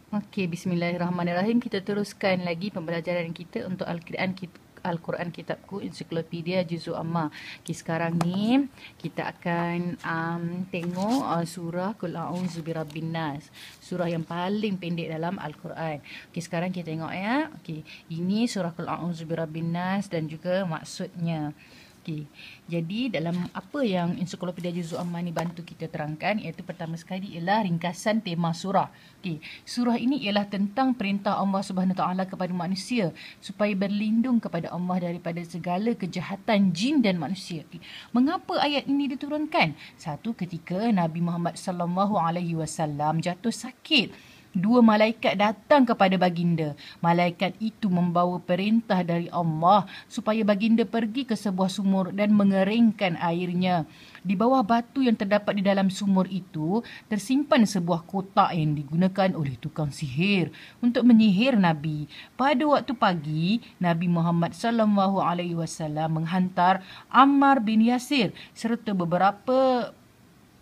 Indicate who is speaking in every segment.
Speaker 1: Okey, bismillahirrahmanirrahim. Kita teruskan lagi pembelajaran kita untuk Al-Quran Kitabku Ensiklopedia Juzuk Amma. Okay, sekarang ni kita akan tengok surah Qul A'udzu Birabbin Nas. Surah yang paling pendek dalam Al-Quran. Okay, sekarang kita tengok ya. Okay, ini surah Qul A'udzu Birabbin Nas dan juga maksudnya. Okay. Jadi dalam apa yang Ensiklopedia Juzuk Amma ni bantu kita terangkan, iaitu pertama sekali ialah ringkasan tema surah. Okay. Surah ini ialah tentang perintah Allah Subhanahu Taala kepada manusia supaya berlindung kepada Allah daripada segala kejahatan jin dan manusia. Okay. Mengapa ayat ini diturunkan? Satu, ketika Nabi Muhammad sallallahu alaihi wasallam jatuh sakit, dua malaikat datang kepada baginda. Malaikat itu membawa perintah dari Allah supaya baginda pergi ke sebuah sumur dan mengeringkan airnya. Di bawah batu yang terdapat di dalam sumur itu tersimpan sebuah kotak yang digunakan oleh tukang sihir untuk menyihir Nabi. Pada waktu pagi, Nabi Muhammad sallallahu alaihi wasallam menghantar Ammar bin Yasir serta beberapa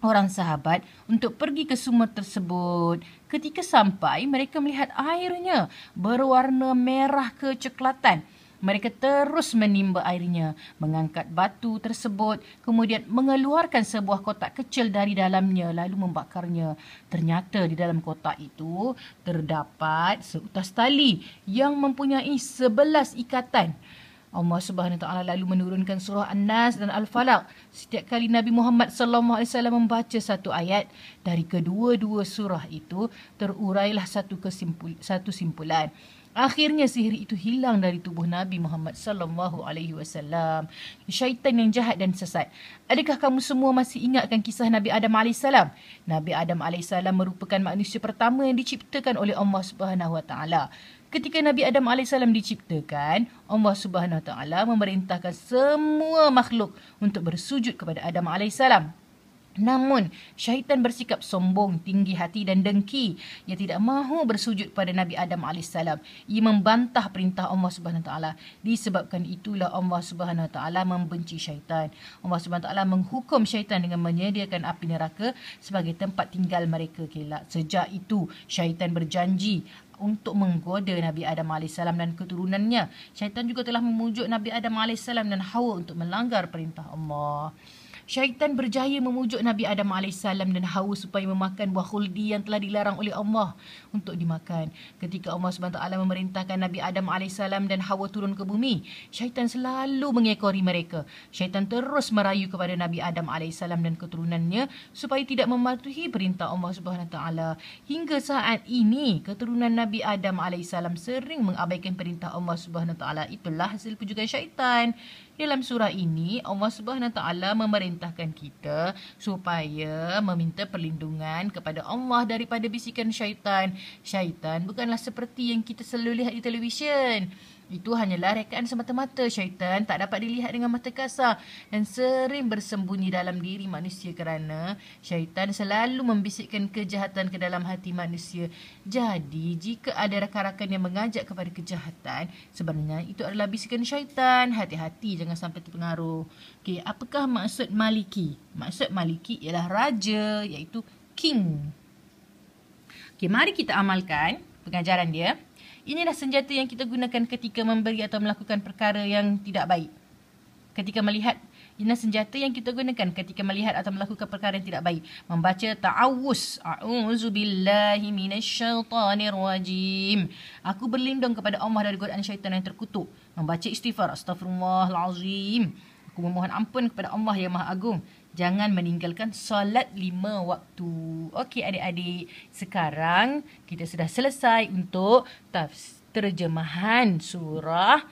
Speaker 1: orang sahabat untuk pergi ke sumur tersebut. Ketika sampai, mereka melihat airnya berwarna merah kecoklatan. Mereka terus menimba airnya, mengangkat batu tersebut, kemudian mengeluarkan sebuah kotak kecil dari dalamnya lalu membakarnya. Ternyata di dalam kotak itu terdapat seutas tali yang mempunyai 11 ikatan. Allah Subhanahu Taala lalu menurunkan surah An-Nas dan Al-Falaq. Setiap kali Nabi Muhammad sallallahu alaihi wasallam membaca satu ayat dari kedua-dua surah itu, terurailah satu simpulan. Akhirnya sihir itu hilang dari tubuh Nabi Muhammad sallallahu alaihi wasallam. Syaitan yang jahat dan sesat. Adakah kamu semua masih ingatkan kisah Nabi Adam alaihissalam? Nabi Adam alaihissalam merupakan manusia pertama yang diciptakan oleh Allah Subhanahu wa taala. Ketika Nabi Adam alaihissalam diciptakan, Allah Subhanahu wa taala memerintahkan semua makhluk untuk bersujud kepada Adam alaihissalam. Namun, syaitan bersikap sombong, tinggi hati dan dengki. Ia tidak mahu bersujud pada Nabi Adam AS. Ia membantah perintah Allah SWT. Disebabkan itulah Allah SWT membenci syaitan. Allah SWT menghukum syaitan dengan menyediakan api neraka sebagai tempat tinggal mereka kelak. Sejak itu, syaitan berjanji untuk menggoda Nabi Adam AS dan keturunannya. Syaitan juga telah memujuk Nabi Adam AS dan Hawa untuk melanggar perintah Allah. Syaitan berjaya memujuk Nabi Adam AS dan Hawa supaya memakan buah khuldi yang telah dilarang oleh Allah untuk dimakan. Ketika Allah SWT memerintahkan Nabi Adam AS dan Hawa turun ke bumi, syaitan selalu mengekori mereka. Syaitan terus merayu kepada Nabi Adam AS dan keturunannya supaya tidak mematuhi perintah Allah SWT. Hingga saat ini, keturunan Nabi Adam AS sering mengabaikan perintah Allah SWT. Itulah hasil pujukan syaitan. Dalam surah ini, Allah Subhanahu Taala memerintahkan kita supaya meminta perlindungan kepada Allah daripada bisikan syaitan. Syaitan bukanlah seperti yang kita selalu lihat di televisyen. Itu hanyalah rekaan semata-mata. Syaitan tak dapat dilihat dengan mata kasar dan sering bersembunyi dalam diri manusia kerana syaitan selalu membisikkan kejahatan ke dalam hati manusia. Jadi, jika ada rakan-rakan yang mengajak kepada kejahatan, sebenarnya itu adalah bisikan syaitan. Hati-hati jangan sampai terpengaruh. Okey, apakah maksud Maliki? Maksud Maliki ialah raja, iaitu king. Okey, mari kita amalkan pengajaran dia. Inilah senjata yang kita gunakan ketika memberi atau melakukan perkara yang tidak baik. Inilah senjata yang kita gunakan ketika melihat atau melakukan perkara yang tidak baik. Membaca ta'awuz. A'udzubillahi minasyaitanirrajim. Aku berlindung kepada Allah dari godaan syaitan yang terkutuk. Membaca istighfar. Astaghfirullahalazim. Aku memohon ampun kepada Allah yang Maha Agung. Jangan meninggalkan solat 5 waktu. Okey adik-adik, sekarang kita sudah selesai untuk terjemahan surah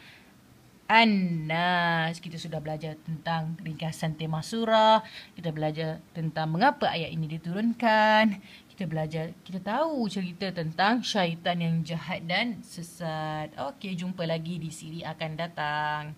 Speaker 1: An-Nas. Kita sudah belajar tentang ringkasan tema surah. Kita belajar tentang mengapa ayat ini diturunkan. Kita tahu cerita tentang syaitan yang jahat dan sesat. Okey, jumpa lagi di siri akan datang.